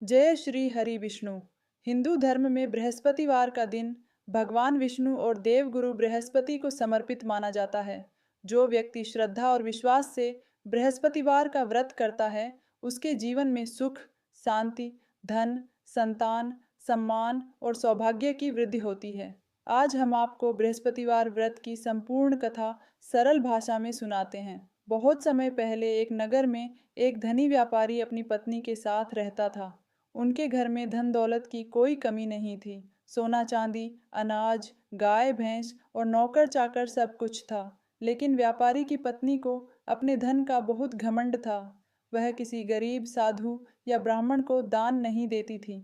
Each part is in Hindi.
जय श्री हरि विष्णु। हिंदू धर्म में बृहस्पतिवार का दिन भगवान विष्णु और देवगुरु बृहस्पति को समर्पित माना जाता है। जो व्यक्ति श्रद्धा और विश्वास से बृहस्पतिवार का व्रत करता है, उसके जीवन में सुख, शांति, धन, संतान, सम्मान और सौभाग्य की वृद्धि होती है। आज हम आपको बृहस्पतिवार व्रत की संपूर्ण कथा सरल भाषा में सुनाते हैं। बहुत समय पहले एक नगर में एक धनी व्यापारी अपनी पत्नी के साथ रहता था। उनके घर में धन दौलत की कोई कमी नहीं थी। सोना चांदी, अनाज, गाय भैंस और नौकर चाकर सब कुछ था। लेकिन व्यापारी की पत्नी को अपने धन का बहुत घमंड था। वह किसी गरीब, साधु या ब्राह्मण को दान नहीं देती थी।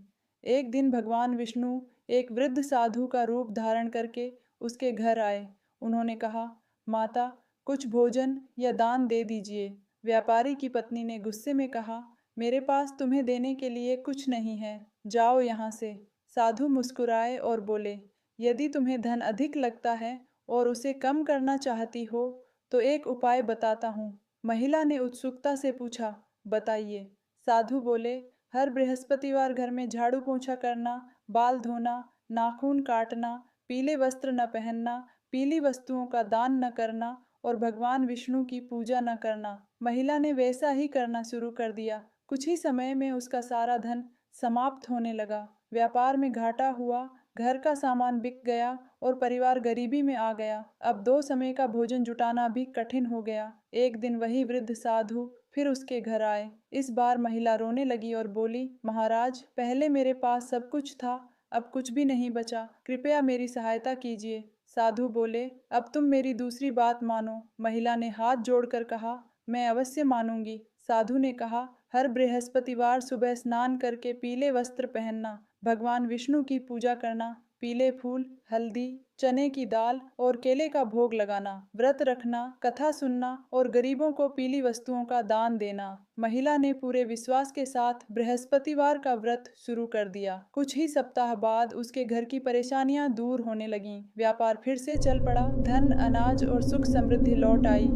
एक दिन भगवान विष्णु एक वृद्ध साधु का रूप धारण करके उसके घर आए। उन्होंने कहा, माता, कुछ भोजन या दान दे दीजिए। व्यापारी की पत्नी ने गुस्से में कहा, मेरे पास तुम्हें देने के लिए कुछ नहीं है, जाओ यहाँ से। साधु मुस्कुराए और बोले, यदि तुम्हें धन अधिक लगता है और उसे कम करना चाहती हो तो एक उपाय बताता हूँ। महिला ने उत्सुकता से पूछा, बताइए। साधु बोले, हर बृहस्पतिवार घर में झाड़ू पोंछा करना, बाल धोना, नाखून काटना, पीले वस्त्र न पहनना, पीली वस्तुओं का दान न करना और भगवान विष्णु की पूजा न करना। महिला ने वैसा ही करना शुरू कर दिया। कुछ ही समय में उसका सारा धन समाप्त होने लगा। व्यापार में घाटा हुआ, घर का सामान बिक गया और परिवार गरीबी में आ गया। अब 2 समय का भोजन जुटाना भी कठिन हो गया। एक दिन वही वृद्ध साधु फिर उसके घर आए। इस बार महिला रोने लगी और बोली, महाराज, पहले मेरे पास सब कुछ था, अब कुछ भी नहीं बचा, कृपया मेरी सहायता कीजिए। साधु बोले, अब तुम मेरी दूसरी बात मानो। महिला ने हाथ जोड़कर कहा, मैं अवश्य मानूंगी। साधु ने कहा, हर बृहस्पतिवार सुबह स्नान करके पीले वस्त्र पहनना, भगवान विष्णु की पूजा करना, पीले फूल, हल्दी, चने की दाल और केले का भोग लगाना, व्रत रखना, कथा सुनना और गरीबों को पीली वस्तुओं का दान देना। महिला ने पूरे विश्वास के साथ बृहस्पतिवार का व्रत शुरू कर दिया। कुछ ही सप्ताह बाद उसके घर की परेशानियां दूर होने लगीं। व्यापार फिर से चल पड़ा। धन, अनाज और सुख समृद्धि लौट आई।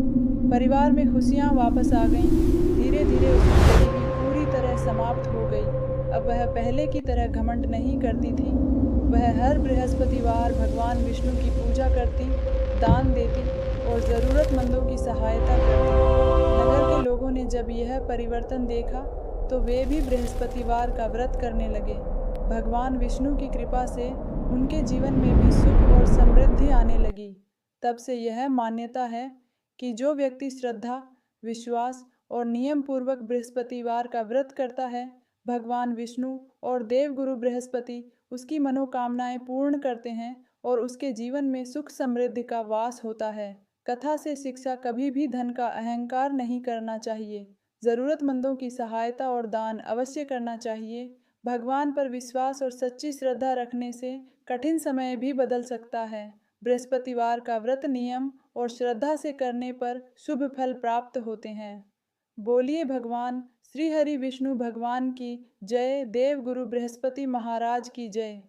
परिवार में खुशियां वापस आ गईं। धीरे धीरे उसकी गरीबी पूरी तरह समाप्त हो गई। अब वह पहले की तरह घमंड नहीं करती थी। वह हर बृहस्पतिवार भगवान विष्णु की पूजा करती, दान देती और ज़रूरतमंदों की सहायता करती। नगर के लोगों ने जब यह परिवर्तन देखा तो वे भी बृहस्पतिवार का व्रत करने लगे। भगवान विष्णु की कृपा से उनके जीवन में भी सुख और समृद्धि आने लगी। तब से यह मान्यता है कि जो व्यक्ति श्रद्धा, विश्वास और नियम पूर्वक बृहस्पतिवार का व्रत करता है, भगवान विष्णु और देवगुरु बृहस्पति उसकी मनोकामनाएं पूर्ण करते हैं और उसके जीवन में सुख समृद्धि का वास होता है। कथा से शिक्षा, कभी भी धन का अहंकार नहीं करना चाहिए। ज़रूरतमंदों की सहायता और दान अवश्य करना चाहिए। भगवान पर विश्वास और सच्ची श्रद्धा रखने से कठिन समय भी बदल सकता है। बृहस्पतिवार का व्रत नियम और श्रद्धा से करने पर शुभ फल प्राप्त होते हैं। बोलिए भगवान श्री हरि विष्णु भगवान की जय। देव गुरु बृहस्पति महाराज की जय।